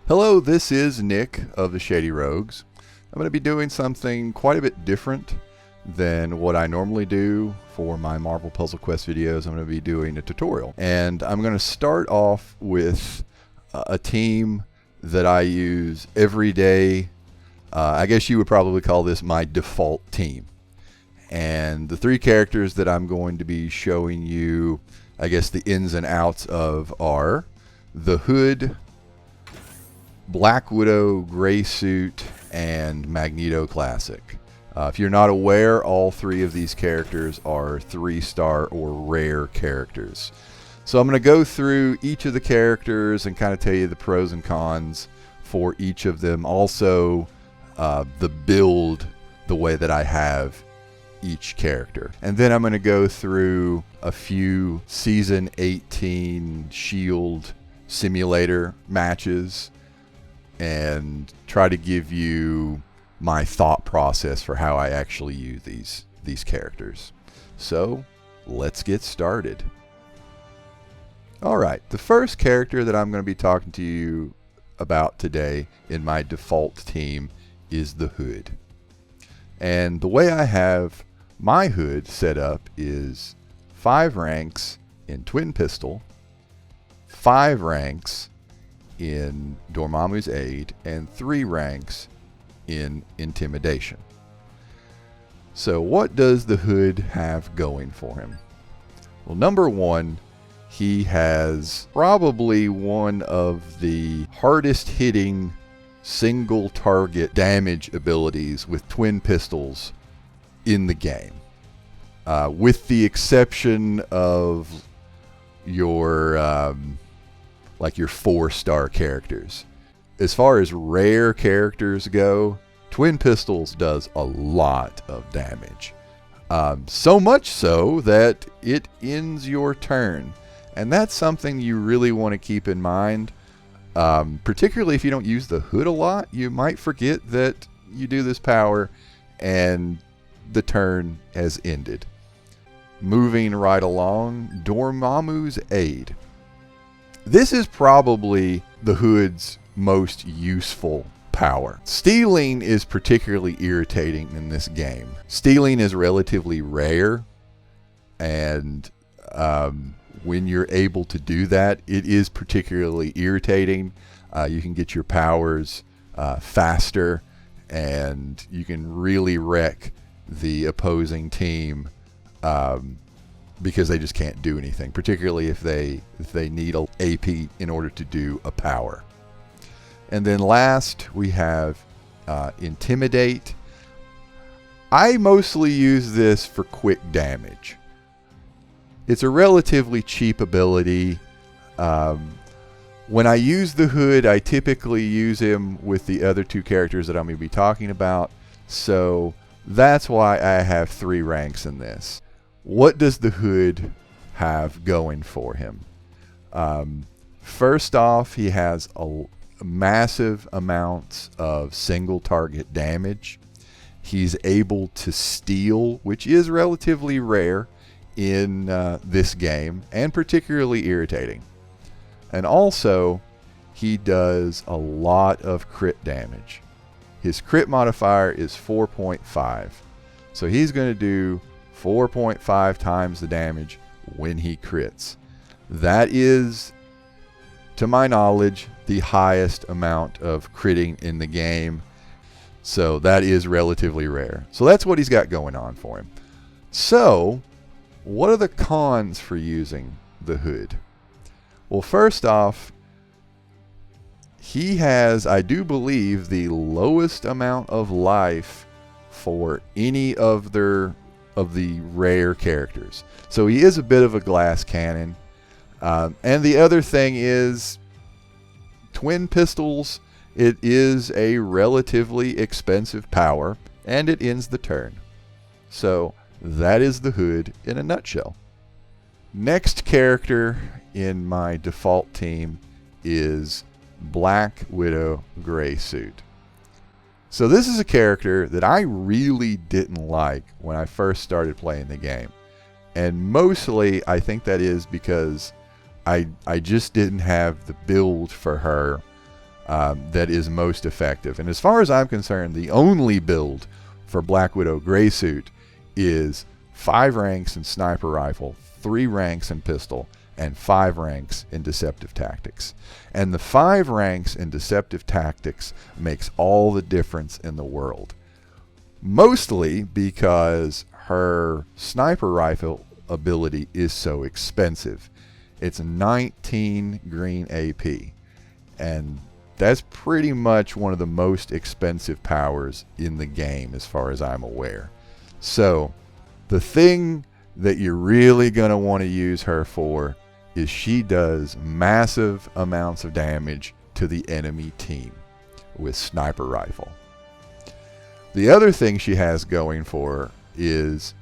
Hello, this is Nick of the Shady Rogues. I'm going to be doing something quite a bit different than what I normally do for my Marvel Puzzle Quest videos. I'm going to be doing a tutorial. And I'm going to start off with a team that I use every day. I guess you would probably call this my default team. And the three characters that I'm going to be showing you, I guess, the ins and outs of are the Hood, Black Widow, Gray Suit, and Magneto Classic. If you're not aware, all three of these characters are 3-star or rare characters. So I'm going to go through each of the characters and kind of tell you the pros and cons for each of them. Also, the build, the way that I have each character. And then I'm going to go through a few Season 18 Shield simulator matches and try to give you my thought process for how I actually use these characters. So let's get started. Alright, the first character that I'm going to be talking to you about today in my default team is the Hood. And the way I have my Hood set up is 5 ranks in Twin Pistol, 5 ranks in Dormammu's Aid, and 3 ranks in Intimidation. So what does the Hood have going for him? Well, number one, he has probably one of the hardest hitting single target damage abilities with twin pistols in the game. With the exception of your like your 4-star characters. As far as rare characters go, Twin Pistols does a lot of damage. So much so that it ends your turn. And that's something you really want to keep in mind. Particularly if you don't use the Hood a lot, you might forget that you do this power and the turn has ended. Moving right along, Dormammu's Aid. This is probably the Hood's most useful power. Stealing is particularly irritating in this game. Stealing is relatively rare, and when you're able to do that, it is particularly irritating. You can get your powers faster, and you can really wreck the opposing team because they just can't do anything, particularly if they need a AP in order to do a power. And then last we have Intimidate. I mostly use this for quick damage. It's a relatively cheap ability. When I use the Hood, I typically use him with the other two characters that I'm going to be talking about, so that's why I have 3 ranks in this. What does the Hood have going for him? First off, he has a massive amounts of single target damage. He's able to steal, which is relatively rare in this game and particularly irritating. And also, he does a lot of crit damage. His crit modifier is 4.5. So he's going to do 4.5 times the damage when he crits. That is, to my knowledge, the highest amount of critting in the game. So that is relatively rare. So that's what he's got going on for him. So, what are the cons for using the Hood? Well, first off, he has, I do believe, the lowest amount of life for any of the rare characters. So he is a bit of a glass cannon. And the other thing is, Twin Pistols, it is a relatively expensive power, and it ends the turn. So that is the Hood in a nutshell. Next character in my default team is Black Widow Gray Suit. So this is a character that I really didn't like when I first started playing the game. And mostly I think that is because I just didn't have the build for her that is most effective. And as far as I'm concerned, the only build for Black Widow Gray Suit is 5 ranks in Sniper Rifle, 3 ranks in Pistol, and 5 ranks in Deceptive Tactics. And the 5 ranks in Deceptive Tactics makes all the difference in the world. Mostly because her Sniper Rifle ability is so expensive. It's 19 green AP. And that's pretty much one of the most expensive powers in the game as far as I'm aware. So the thing that you're really going to want to use her for is she does massive amounts of damage to the enemy team with Sniper Rifle. The other thing she has going for her is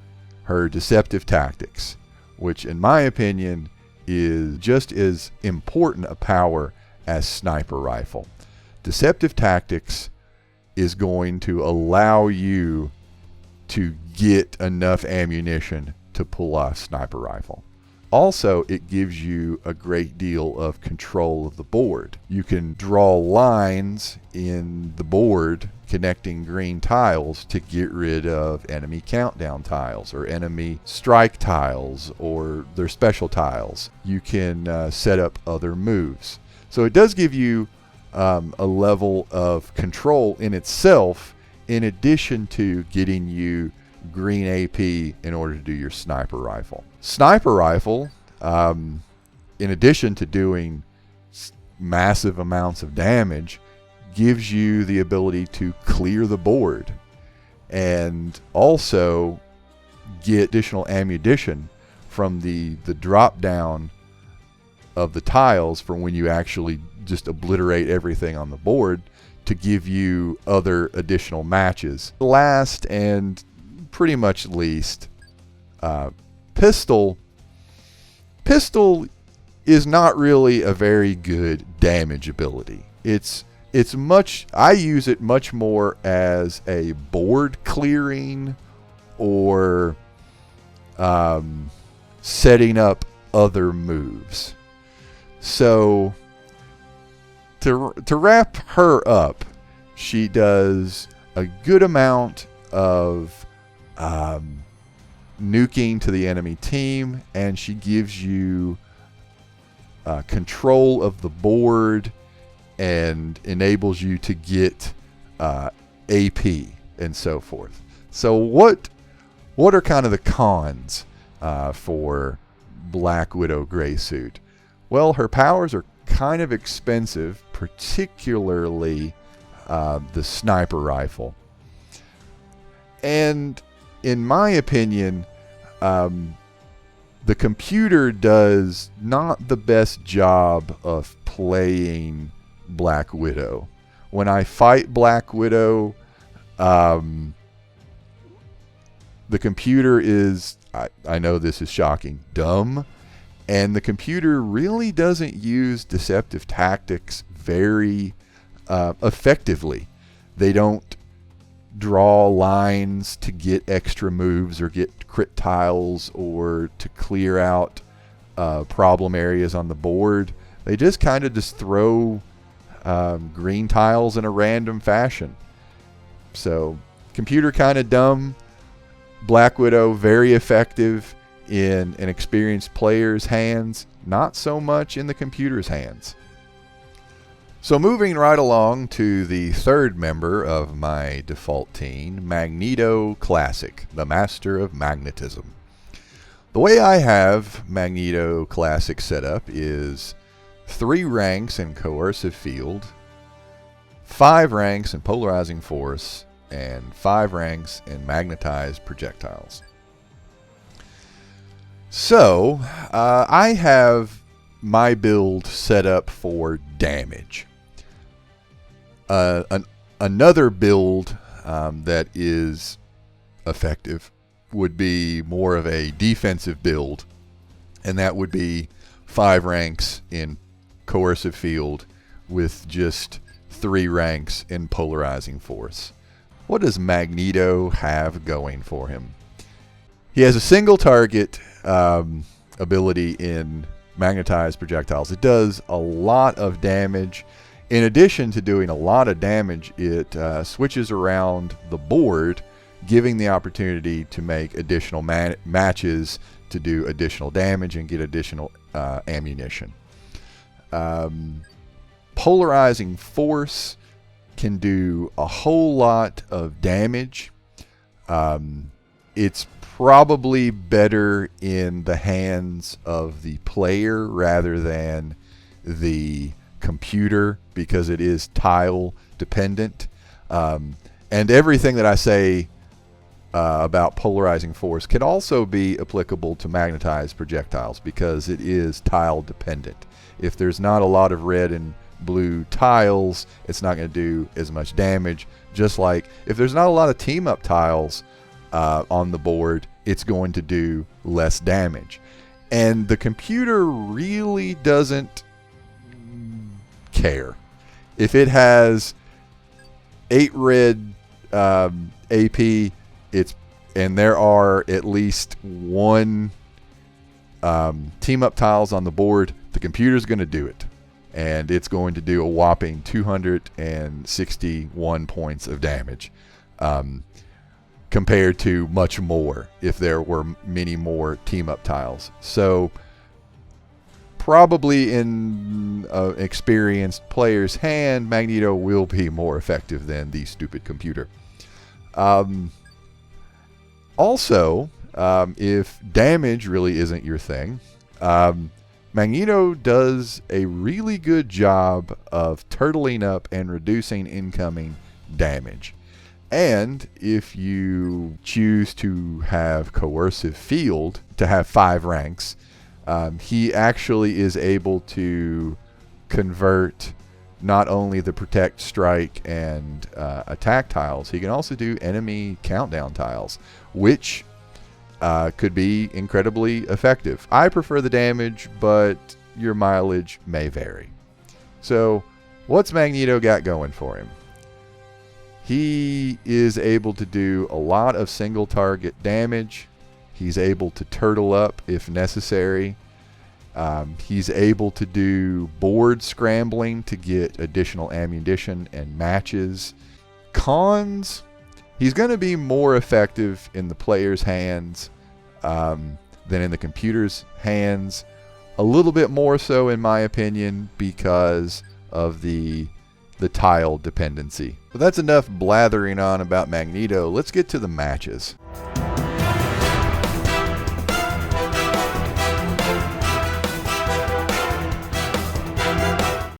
her Deceptive Tactics, which in my opinion is just as important a power as Sniper Rifle. Deceptive Tactics is going to allow you to get enough ammunition to pull off Sniper Rifle. Also, it gives you a great deal of control of the board. You can draw lines in the board connecting green tiles to get rid of enemy countdown tiles or enemy strike tiles or their special tiles. You can set up other moves. So it does give you a level of control in itself, in addition to getting you green AP in order to do your Sniper Rifle. Sniper Rifle, in addition to doing massive amounts of damage, gives you the ability to clear the board and also get additional ammunition from the drop down of the tiles from when you actually just obliterate everything on the board to give you other additional matches. Last and pretty much least, Pistol is not really a very good damage ability. I use it much more as a board clearing or setting up other moves. So to wrap her up, she does a good amount of nuking to the enemy team, and she gives you control of the board and enables you to get AP and so forth. So what are kind of the cons for Black Widow Gray Suit? Well, her powers are kind of expensive, particularly the Sniper Rifle. And in my opinion, the computer does not the best job of playing Black Widow. When I fight Black Widow, the computer is, I know this is shocking, dumb. And the computer really doesn't use Deceptive Tactics very effectively. They don't draw lines to get extra moves or get crit tiles or to clear out problem areas on the board. They just kind of just throw green tiles in a random fashion. So computer kind of dumb. Black Widow very effective in an experienced player's hands, not so much in the computer's hands. So moving right along to the third member of my default team, Magneto Classic, the Master of Magnetism. The way I have Magneto Classic set up is 3 ranks in Coercive Field, 5 ranks in Polarizing Force, and 5 ranks in Magnetized Projectiles. So, I have my build set up for damage. Another build that is effective would be more of a defensive build, and that would be 5 ranks in Coercive Field with just 3 ranks in Polarizing Force. What does Magneto have going for him? He has a single target ability in Magnetized Projectiles. It does a lot of damage. In addition to doing a lot of damage, it switches around the board, giving the opportunity to make additional matches to do additional damage and get additional ammunition. Polarizing Force can do a whole lot of damage. It's probably better in the hands of the player rather than the computer because it is tile dependent. And everything that I say about polarizing force can also be applicable to magnetized projectiles because it is tile dependent. If there's not a lot of red and blue tiles, it's not going to do as much damage. Just like if there's not a lot of team up tiles on the board, it's going to do less damage. And the computer really doesn't care. If it has 8 red AP, and there are at least 1 team up tiles on the board, the computer's going to do it. And it's going to do a whopping 261 points of damage. Compared to much more if there were many more team up tiles. So probably in an experienced player's hand, Magneto will be more effective than the stupid computer. Also, if damage really isn't your thing, Magneto does a really good job of turtling up and reducing incoming damage. And if you choose to have Coercive Field, to have 5 ranks, he actually is able to convert not only the Protect, Strike, and Attack tiles, he can also do Enemy Countdown tiles, which could be incredibly effective. I prefer the damage, but your mileage may vary. So, what's Magneto got going for him? He is able to do a lot of single target damage. He's able to turtle up if necessary. He's able to do board scrambling to get additional ammunition and matches. Cons, he's going to be more effective in the player's hands than in the computer's hands. A little bit more so, in my opinion, because of the tile dependency. But that's enough blathering on about Magneto. Let's get to the matches.